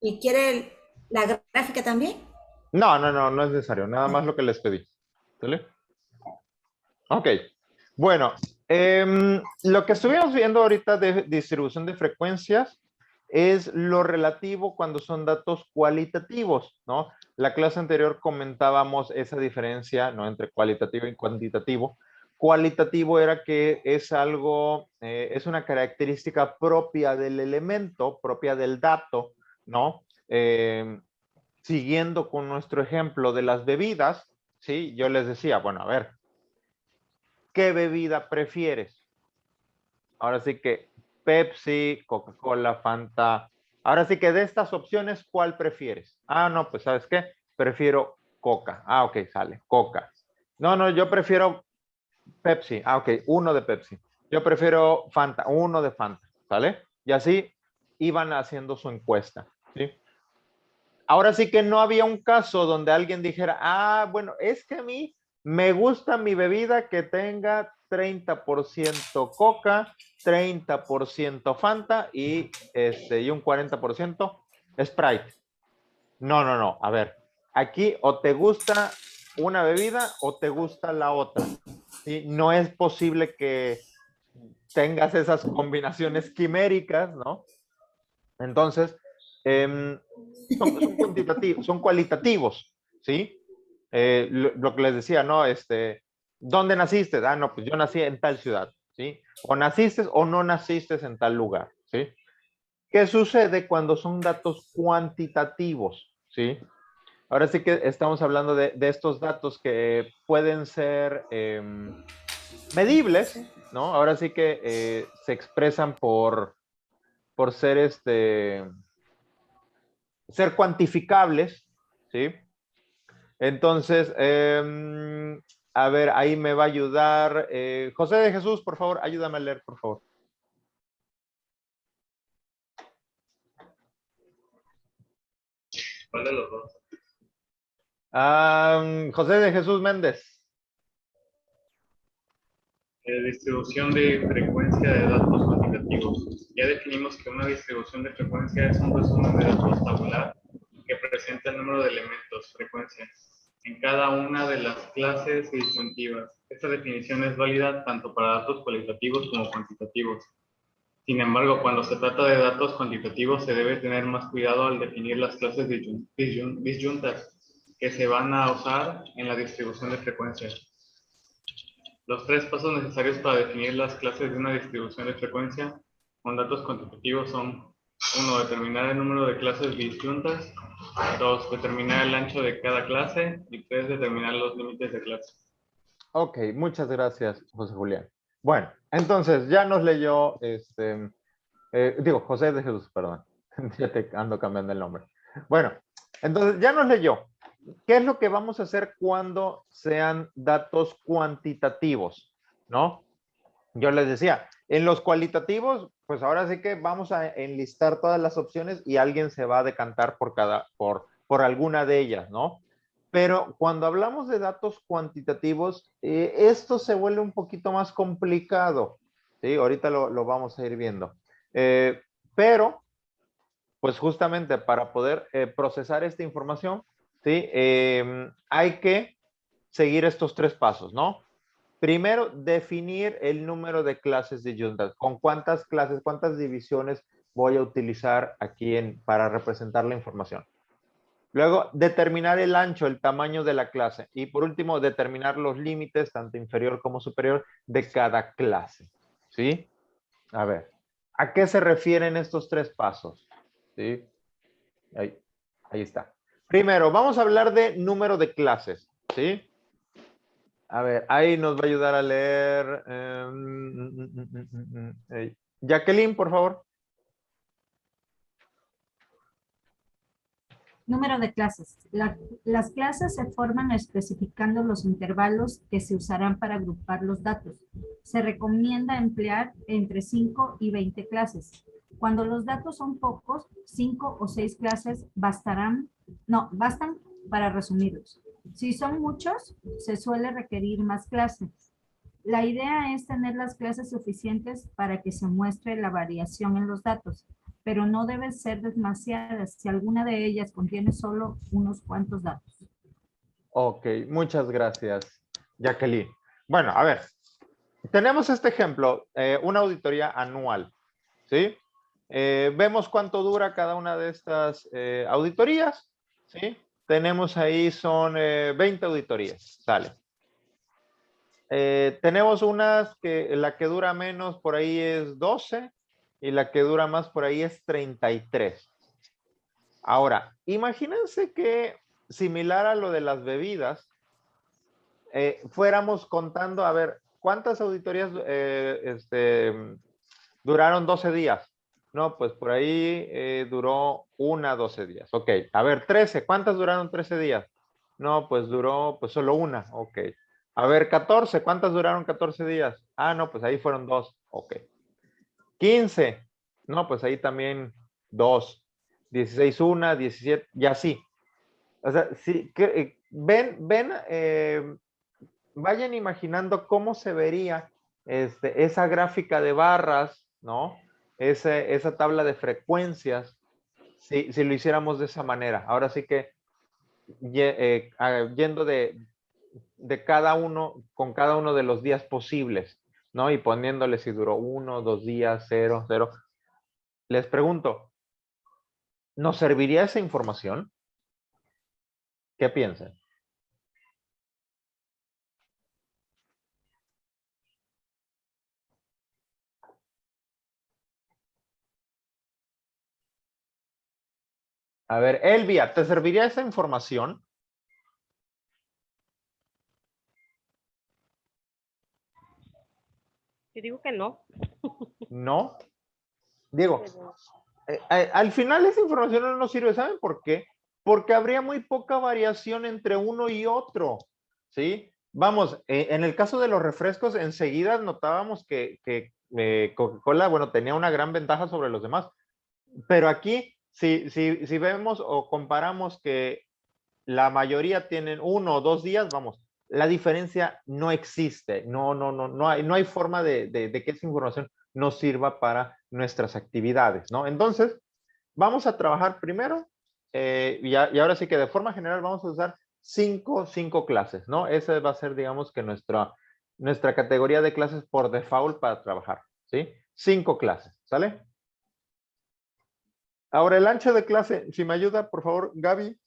¿Y quiere la gráfica también? No, no, no, no es necesario. Nada más lo que les pedí. ¿Sale? Ok. Bueno, lo que estuvimos viendo ahorita de distribución de frecuencias es lo relativo cuando son datos cualitativos, ¿no? La clase anterior comentábamos esa diferencia, ¿no? Entre cualitativo y cuantitativo. Cualitativo era que es algo, es una característica propia del elemento, propia del dato, ¿no? Siguiendo con nuestro ejemplo de las bebidas, ¿sí? Yo les decía, bueno, a ver, ¿qué bebida prefieres? Ahora sí que Pepsi, Coca-Cola, Fanta. Ahora sí que de estas opciones, ¿cuál prefieres? Ah, no, pues ¿sabes qué? Prefiero Coca. Ah, ok, sale, Coca. No, no, yo prefiero Pepsi. Ah, ok, uno de Pepsi. Yo prefiero Fanta, uno de Fanta, ¿sale? Y así iban haciendo su encuesta, ¿sí? Ahora sí que no había un caso donde alguien dijera, ah, bueno, es que a mí me gusta mi bebida que tenga 30% Coca, 30% Fanta y un 40% Sprite. No, no, no. A ver, aquí o te gusta una bebida o te gusta la otra. ¿Sí? No es posible que tengas esas combinaciones quiméricas, ¿no? Entonces, eh, son cualitativos, ¿sí? Lo que les decía, ¿no? ¿Dónde naciste? Ah, no, pues yo nací en tal ciudad, ¿sí? O naciste o no naciste en tal lugar, ¿sí? ¿Qué sucede cuando son datos cuantitativos, ¿sí? Ahora sí que estamos hablando de estos datos que pueden ser medibles, ¿no? Ahora sí que se expresan por ser cuantificables, ¿sí? Entonces, a ver, ahí me va a ayudar. José de Jesús, por favor, ayúdame a leer, por favor. ¿Cuál de los dos? José de Jesús Méndez. Distribución de frecuencia de datos cuantitativos. Ya definimos que una distribución de frecuencia es un resumen de datos tabular que presenta el número de elementos, frecuencias, en cada una de las clases distintivas. Esta definición es válida tanto para datos cualitativos como cuantitativos. Sin embargo, cuando se trata de datos cuantitativos, se debe tener más cuidado al definir las clases disyuntas que se van a usar en la distribución de frecuencias. Los tres pasos necesarios para definir las clases de una distribución de frecuencia con datos cuantitativos son: 1. Determinar el número de clases disjuntas. 2. Determinar el ancho de cada clase. Y 3. Determinar los límites de clase. Ok, muchas gracias, José Julián. Bueno, entonces ya nos leyó, digo, José de Jesús, perdón. Ya te ando cambiando el nombre. Bueno, entonces ya nos leyó. ¿Qué es lo que vamos a hacer cuando sean datos cuantitativos? ¿No? Yo les decía, en los cualitativos, pues ahora sí que vamos a enlistar todas las opciones y alguien se va a decantar por alguna de ellas, ¿no? Pero cuando hablamos de datos cuantitativos, esto se vuelve un poquito más complicado, ¿sí? Ahorita lo vamos a ir viendo. Eh, pero, pues justamente para poder procesar esta información, ¿sí? Hay que seguir estos tres pasos, ¿no? Primero, definir el número de clases disyuntas. ¿Con cuántas clases, cuántas divisiones voy a utilizar aquí para representar la información? Luego, determinar el ancho, el tamaño de la clase. Y por último, determinar los límites, tanto inferior como superior, de cada clase. ¿Sí? A ver, ¿a qué se refieren estos tres pasos? ¿Sí? Ahí, ahí está. Primero, vamos a hablar de número de clases. ¿Sí? A ver, ahí nos va a ayudar a leer. Jacqueline, por favor. Número de clases. Las clases se forman especificando los intervalos que se usarán para agrupar los datos. Se recomienda emplear entre 5 y 20 clases. Cuando los datos son pocos, 5 o 6 clases bastan para resumirlos. Si son muchos, se suele requerir más clases. La idea es tener las clases suficientes para que se muestre la variación en los datos. pero no deben ser demasiadas si alguna de ellas contiene solo unos cuantos datos. Ok, muchas gracias, Jacqueline. Bueno, a ver, tenemos este ejemplo, una auditoría anual, ¿sí? Vemos cuánto dura cada una de estas auditorías, ¿sí? Tenemos ahí, son 20 auditorías, sale. Tenemos unas que la que dura menos por ahí es 12 y la que dura más por ahí es 33. Ahora, imagínense que similar a lo de las bebidas, fuéramos contando, a ver, ¿cuántas auditorías duraron 12 días? No, pues por ahí duró una 12 días. Ok, a ver, 13, ¿cuántas duraron 13 días? No, pues duró pues solo una, ok. A ver, 14, ¿cuántas duraron 14 días? Ah, no, pues ahí fueron dos, ok. 15, no, pues ahí también dos. 16, una, 17, y así. O sea, sí, vayan imaginando cómo se vería esa gráfica de barras, ¿no? Esa tabla de frecuencias, si lo hiciéramos de esa manera. Ahora sí que yendo de cada uno, con cada uno de los días posibles, ¿no? Y poniéndole si duró 1, 2 días, 0, 0. Les pregunto, ¿nos serviría esa información? ¿Qué piensan? A ver, Elvia, ¿te serviría esa información? Yo digo que no. No. Digo, Pero al final esa información no nos sirve, ¿saben por qué? Porque habría muy poca variación entre uno y otro, ¿sí? Vamos, en el caso de los refrescos, enseguida notábamos que Coca-Cola, bueno, tenía una gran ventaja sobre los demás. Pero aquí, si vemos o comparamos que la mayoría tienen 1 o 2 días, vamos, la diferencia no existe. No hay forma de que esa información nos sirva para nuestras actividades, ¿no? Entonces, vamos a trabajar primero, y ahora sí que de forma general vamos a usar cinco clases, ¿no? Esa va a ser, digamos, que nuestra categoría de clases por default para trabajar, ¿sí? 5 clases, ¿sale? Ahora, el ancho de clase, si me ayuda, por favor, Gaby.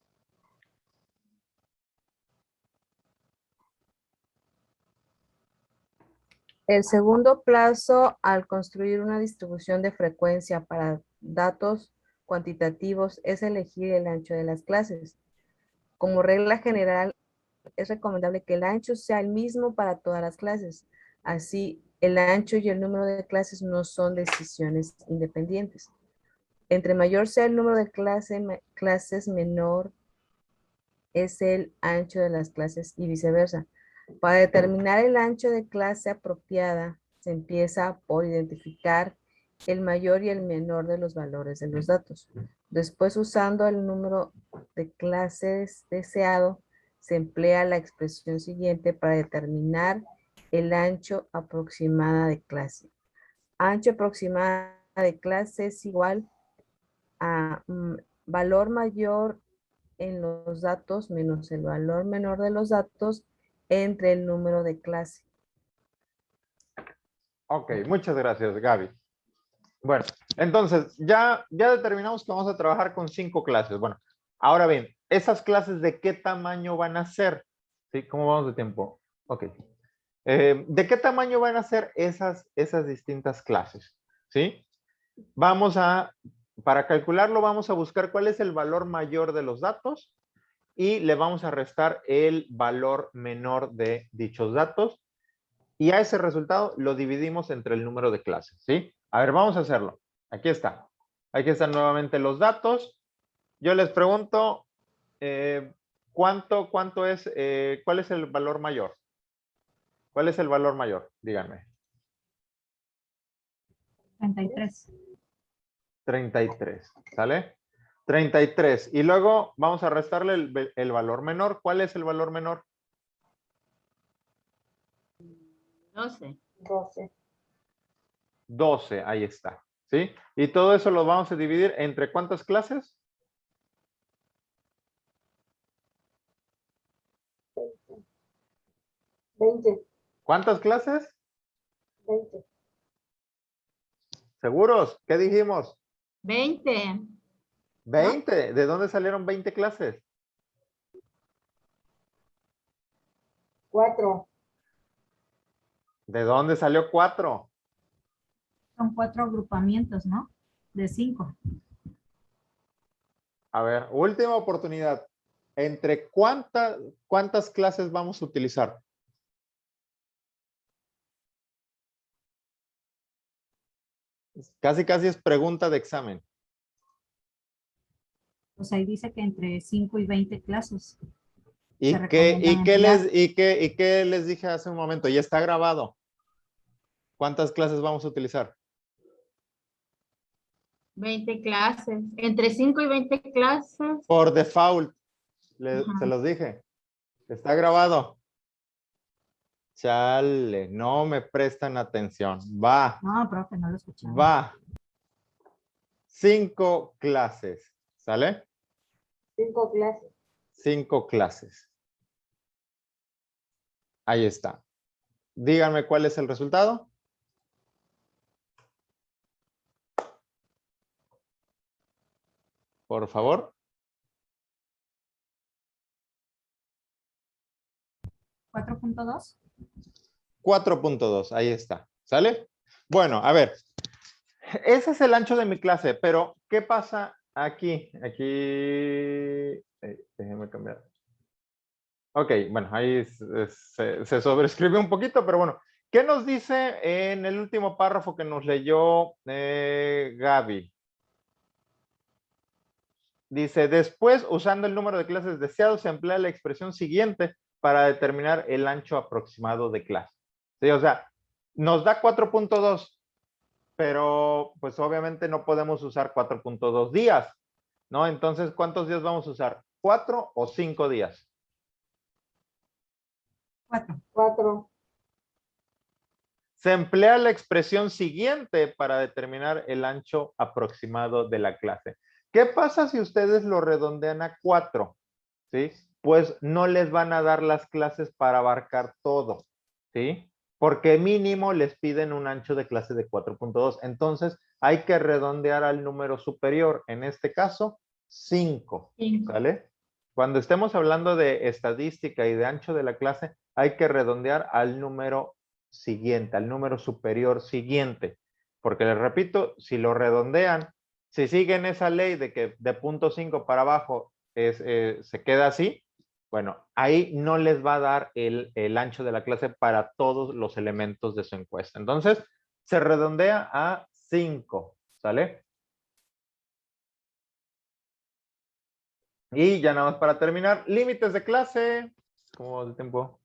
El segundo plazo al construir una distribución de frecuencia para datos cuantitativos es elegir el ancho de las clases. Como regla general, es recomendable que el ancho sea el mismo para todas las clases. Así, el ancho y el número de clases no son decisiones independientes. Entre mayor sea el número de clases, menor es el ancho de las clases y viceversa. Para determinar el ancho de clase apropiada, se empieza por identificar el mayor y el menor de los valores de los datos. Después, usando el número de clases deseado, se emplea la expresión siguiente para determinar el ancho aproximado de clase. Ancho aproximado de clase es igual a valor mayor en los datos menos el valor menor de los datos entre el número de clase. Ok, muchas gracias, Gaby. Bueno, entonces ya determinamos que vamos a trabajar con 5 clases. Bueno, ahora bien, ¿esas clases de qué tamaño van a ser? ¿Sí? ¿Cómo vamos de tiempo? Ok. ¿De qué tamaño van a ser esas distintas clases? ¿Sí? Para calcularlo, vamos a buscar cuál es el valor mayor de los datos y le vamos a restar el valor menor de dichos datos. Y a ese resultado lo dividimos entre el número de clases, ¿sí? A ver, vamos a hacerlo. Aquí está. Aquí están nuevamente los datos. Yo les pregunto, ¿cuánto es, cuál es el valor mayor? ¿Cuál es el valor mayor? Díganme. 33. 33, ¿sale? 33. Y luego vamos a restarle el valor menor. ¿Cuál es el valor menor? 12. 12. 12, ahí está. ¿sí? Y todo eso lo vamos a dividir entre ¿cuántas clases? 20. ¿Cuántas clases? 20. ¿Seguros? ¿Qué dijimos? 20. 20. ¿De dónde salieron 20 clases? 4. ¿De dónde salió 4? Son 4 agrupamientos, ¿no? De 5. A ver, última oportunidad. ¿Entre cuántas clases vamos a utilizar? Casi, casi es pregunta de examen. Pues ahí dice que entre 5 y 20 clases. ¿Y Se qué, recomiendan emplear. y qué les dije hace un momento? Ya está grabado. ¿Cuántas clases vamos a utilizar? 20 clases. Entre 5 y 20 clases. Por default. Ajá. Se los dije. Está grabado. Chale, no me prestan atención. Va, No, profe, no lo escuchaba. va. 5 clases. ¿Sale? 5 clases. 5 clases. Ahí está. Díganme cuál es el resultado. Por favor. 4.2. 4.2, ahí está. ¿Sale? Bueno, a ver. Ese es el ancho de mi clase, pero ¿qué pasa aquí? Déjeme cambiar. Ok, bueno, ahí se sobrescribe un poquito, pero bueno. ¿Qué nos dice en el último párrafo que nos leyó Gaby? Dice, después, usando el número de clases deseados, se emplea la expresión siguiente para determinar el ancho aproximado de clase. ¿Sí? O sea, nos da 4.2, pero pues obviamente no podemos usar 4.2 días, ¿no? Entonces, ¿cuántos días vamos a usar? ¿4 o 5 días? 4. 4. Se emplea la expresión siguiente para determinar el ancho aproximado de la clase. ¿Qué pasa si ustedes lo redondean a 4? ¿Sí? Pues no les van a dar las clases para abarcar todo, ¿sí? Porque mínimo les piden un ancho de clase de 4.2. Entonces, hay que redondear al número superior. En este caso, 5, 5. ¿sale? Cuando estemos hablando de estadística y de ancho de la clase, hay que redondear al número siguiente, al número superior siguiente. Porque les repito, si lo redondean, si siguen esa ley de que de 0.5 para abajo se queda así, bueno, ahí no les va a dar el ancho de la clase para todos los elementos de su encuesta. Entonces, se redondea a 5, ¿sale? Y ya nada más para terminar, límites de clase. ¿Cómo va el tiempo?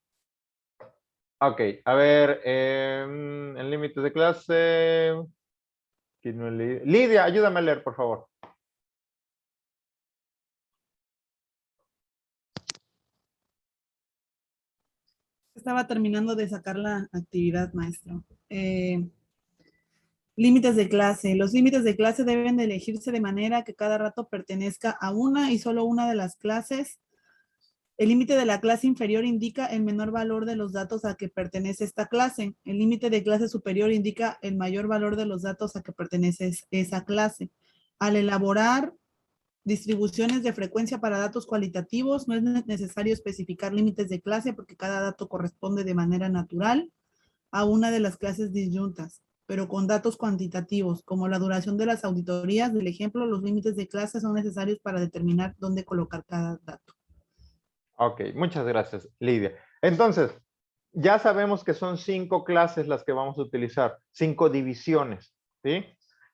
Ok, a ver, en límites de clase. Lidia, ayúdame a leer, por favor. Estaba terminando de sacar la actividad, maestro. Límites de clase. Los límites de clase deben de elegirse de manera que cada rato pertenezca a una y solo una de las clases. El límite de la clase inferior indica el menor valor de los datos a que pertenece esta clase. El límite de clase superior indica el mayor valor de los datos a que pertenece esa clase. Al elaborar distribuciones de frecuencia para datos cualitativos, no es necesario especificar límites de clase porque cada dato corresponde de manera natural a una de las clases disyuntas, pero con datos cuantitativos, como la duración de las auditorías del ejemplo, los límites de clase son necesarios para determinar dónde colocar cada dato. Ok, muchas gracias, Lidia. Entonces, ya sabemos que son 5 clases las que vamos a utilizar, 5 divisiones, ¿sí?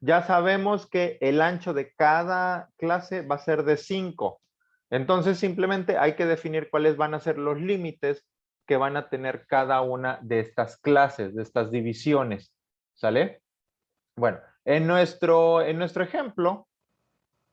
Ya sabemos que el ancho de cada clase va a ser de 5. Entonces, simplemente hay que definir cuáles van a ser los límites que van a tener cada una de estas clases, de estas divisiones, ¿sale? Bueno, en nuestro ejemplo,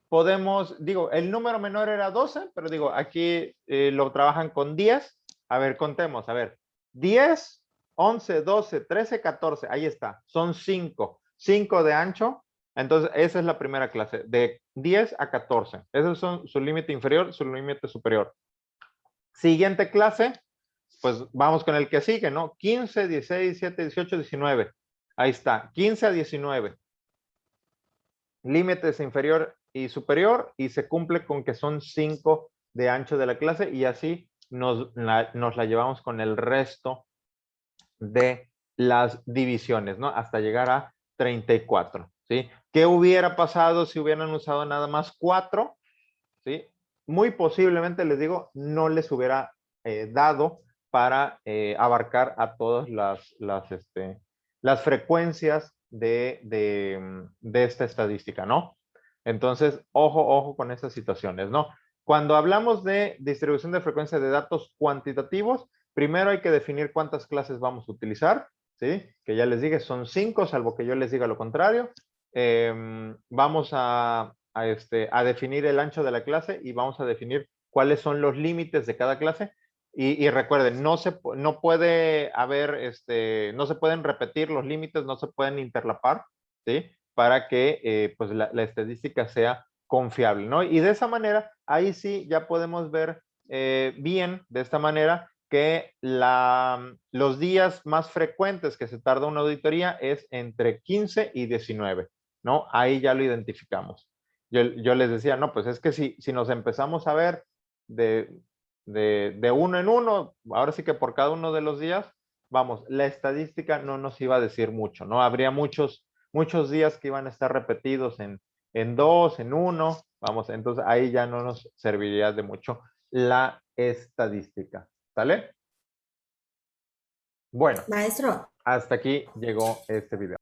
podemos, digo, el número menor era 12, pero digo, aquí lo trabajan con 10. A ver, contemos, a ver. 10, 11, 12, 13, 14, ahí está. Son 5. 5 de ancho, Entonces, esa es la primera clase, de 10 a 14. Esos son su límite inferior, su límite superior. Siguiente clase, pues vamos con el que sigue, ¿no? 15, 16, 17, 18, 19. Ahí está, 15 a 19. Límites inferior y superior, y se cumple con que son 5 de ancho de la clase, y así nos la llevamos con el resto de las divisiones, ¿no? Hasta llegar a 34, ¿sí? ¿Qué hubiera pasado si hubieran usado nada más 4? ¿Sí? Muy posiblemente, les digo, no les hubiera dado para abarcar a todas las frecuencias de esta estadística, ¿no? Entonces, ojo con estas situaciones, ¿no? Cuando hablamos de distribución de frecuencia de datos cuantitativos, primero hay que definir cuántas clases vamos a utilizar, ¿sí? Que ya les dije, son 5, salvo que yo les diga lo contrario. Vamos a definir el ancho de la clase y vamos a definir cuáles son los límites de cada clase. Y recuerden, no puede haber, no se pueden repetir los límites, no se pueden interlapar, ¿sí? Para que pues la estadística sea confiable, ¿no? Y de esa manera, ahí sí ya podemos ver bien, de esta manera, que los días más frecuentes que se tarda una auditoría es entre 15 y 19, ¿no? Ahí ya lo identificamos. Yo les decía, no, pues es que si nos empezamos a ver de uno en uno, ahora sí que por cada uno de los días, vamos, la estadística no nos iba a decir mucho, ¿no? Habría muchos días que iban a estar repetidos en 2, en 1, vamos, entonces ahí ya no nos serviría de mucho la estadística, ¿sale? Bueno, Maestro, hasta aquí llegó este video.